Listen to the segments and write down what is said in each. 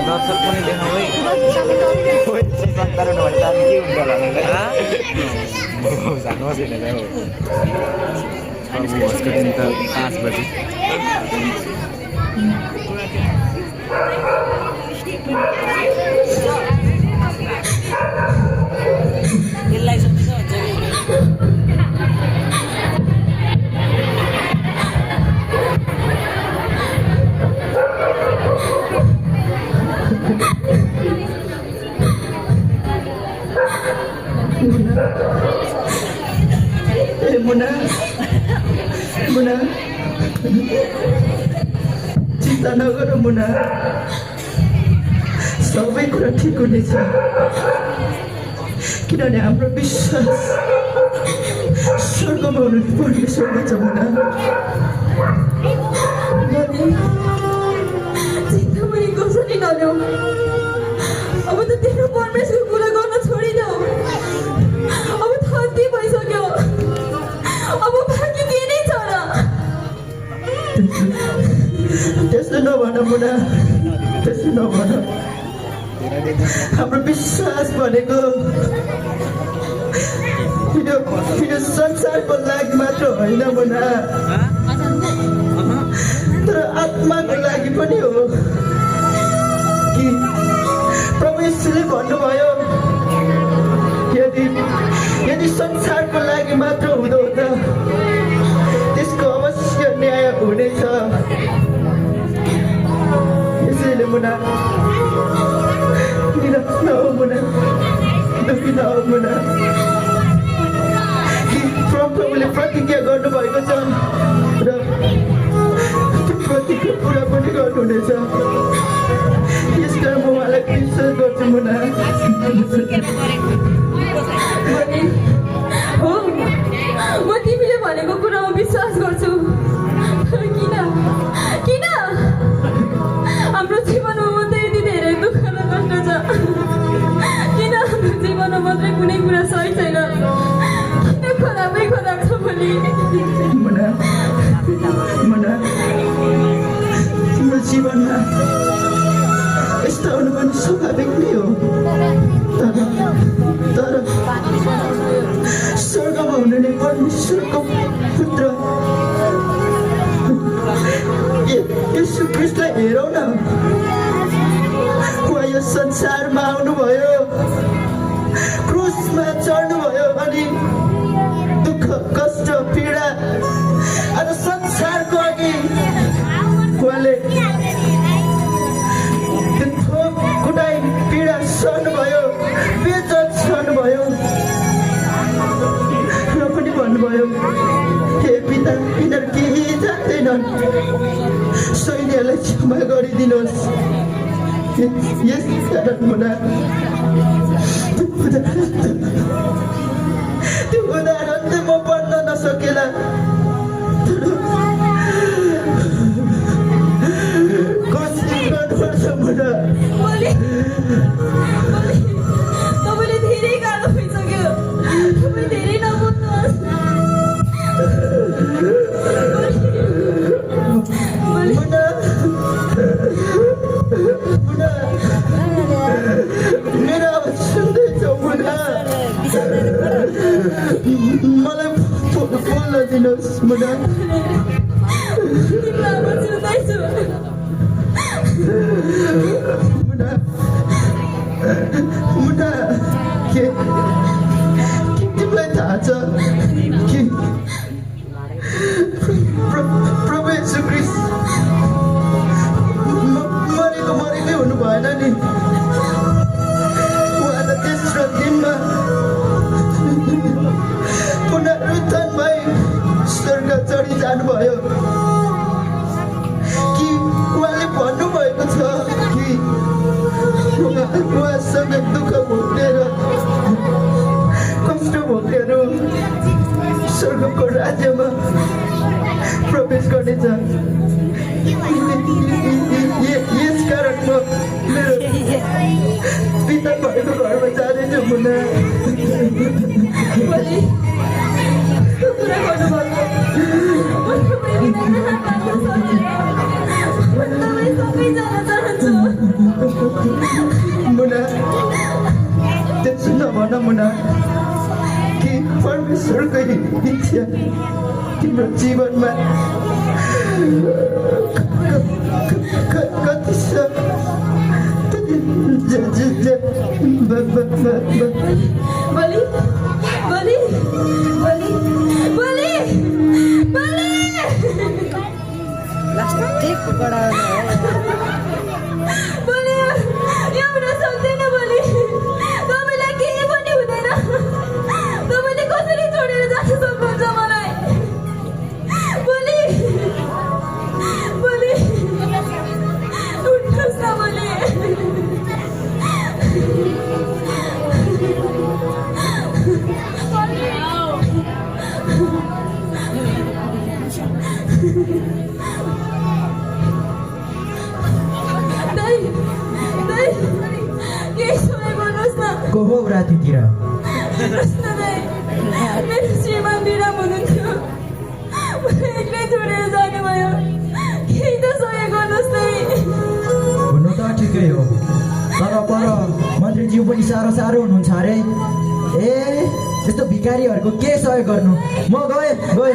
दर्शक पनि देखाऊ है सन्ताउन्न भन्दा के हुन्छ होला जानुहोस् होइन उसको दिन त 5 बजी मुना मुना चिन्ता नगर मुना सबै कुरा ठिक हुनेछ किनभने हाम्रो विश्वास स्वर्गमा हुनु परमेश्वरमा छ मुना चिन्ता पनि कसरी नल्याऊ अब त तिम्रो परमेश्वरको कुरा गर्न छोडिदेऊ अब थाती भइसक्यो अब बाँकी के नै छ र त्यस्तो नभन मुना त्यस्तो नभन हाम्रो विश्वास भनेको यो संसारको लागि मात्र होइन मुना तर आत्माको लागि पनि हो कि प्रभु यीशुले भन्नुभयो यदि संसारको लागि मात्र हुँदो त त्यसको अवश्य न्याय हुनेछ यसैले मुना निराश नहो मुना दुःखी नहो मुना प्रभुले प्रतिज्ञा गर्नुभएको छ र त्यो प्रतिज्ञा पुरा पनि गर्नुहुनेछ यसकारण म उहाँलाई विश्वास गर्छु मुना हो म तिमीले भनेको कुरामा विश्वास गर्छु किन किन हाम्रो जीवनमा मात्रै यति धेरै दुःख र कष्ट छ किन हाम्रो जीवनमा मात्रै कुनै कुरा सही छैन किन खराबै खराब छ भोलि मुना मुना तिम्रो जीवनमा यस्तो हुनु पनि स्वाभाविक नै हो तर स्वर्गमा हुने परमेश्वरको पुत्र यीशु ख्रीष्टलाई हेरौँ न उहाँ यो संसारमा आउनुभयो क्रुसमा चढ्नुभयो अनि दुःख कष्ट पीडा अनि संसारको अघि उहाँले कुटाइ पीडा सहनुभयो बेइज्जत सहनुभयो र पनि भन्नुभयो हे पिता यिनीहरू केही जान्दैनन् सैन्यलाई क्षमा गरिदिनुहोस् यस कारण मुना त्यो उदाहरण चाहिँ म पढ्न नसकेला कोसिस गर्नुपर्छ मुना तपाईँले धेरै गाह्रो भइसक्यो तपाईँ धेरै नबोल्नुहोस् मेरो आवाज सुन्दैछौ मुना मलाई बोल्न दिनुहोस् मुना तिम्रो आवाज सुन्दैछु मुना मुना के तिमीलाई थाहा छ कि प्रभु येशू ख्रीष्ट मरेकै हुनु भएन नि उहाँ त तेस्रो दिनमा पुनरुत्थान भई स्वर्ग चढी जानुभयो कि उहाँले भन्नुभएको छ कि उहाँसँग दुःख भोगेर कष्ट भोगेर स्वर्गको राज्यमा प्रवेश गर्नेछ यस कारण म मेरो पिता भएको घरमा जाँदैछु मुना कुरा गर्नुभएको इच्छा तिम्रो जीवनमा कति छ बलि बलि बलि बलि बलि बलि यो हुन सक्दैन बलि तपाईँलाई केही पनि हुँदैन तपाईँले कसरी छोडेर जान सक्नुहुन्छ मलाई बलि बलि उठ्नुहोस् न बलि दाइ दाइ केही सहयोग गर्नुहोस् न को हो रातितिर हेर्नुहोस् न दाइ मेरो श्रीमान बिराम हुनुहुन्थ्यो मलाई एक्लै छोडेर जानुभयो केही त सहयोग गर्नुहोस् दाइ हुनु त ठिकै हो तर पर मन्त्रीज्यू पनि साह्रो साह्रो हुनुहुन्छ अरे ए यस्तो भिखारीहरूको के सहयोग गर्नु म गएँ दाइ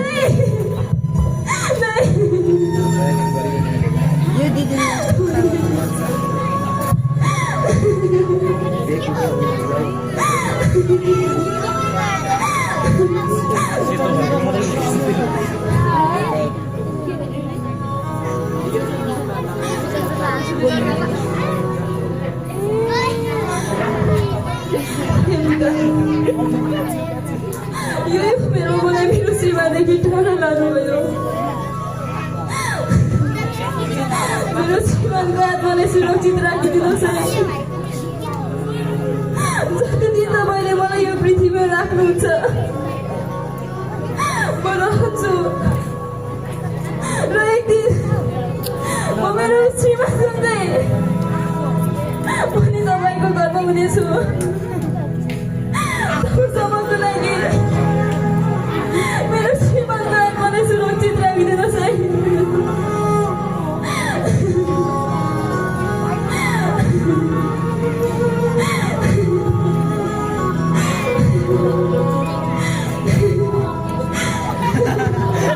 यही मेरो मलाई मेरो श्रीमानदेखि टाढा लानुभयो मेरो श्रीमानको आत्मालाई सुरक्षित राखिदिनुहोस् है जति दिन तपाईँले मलाई यो पृथ्वीमा राख्नुहुन्छ म रहन्छु र एक दिन म मेरो श्रीमानसँगै पनि तपाईँको घरमा हुनेछु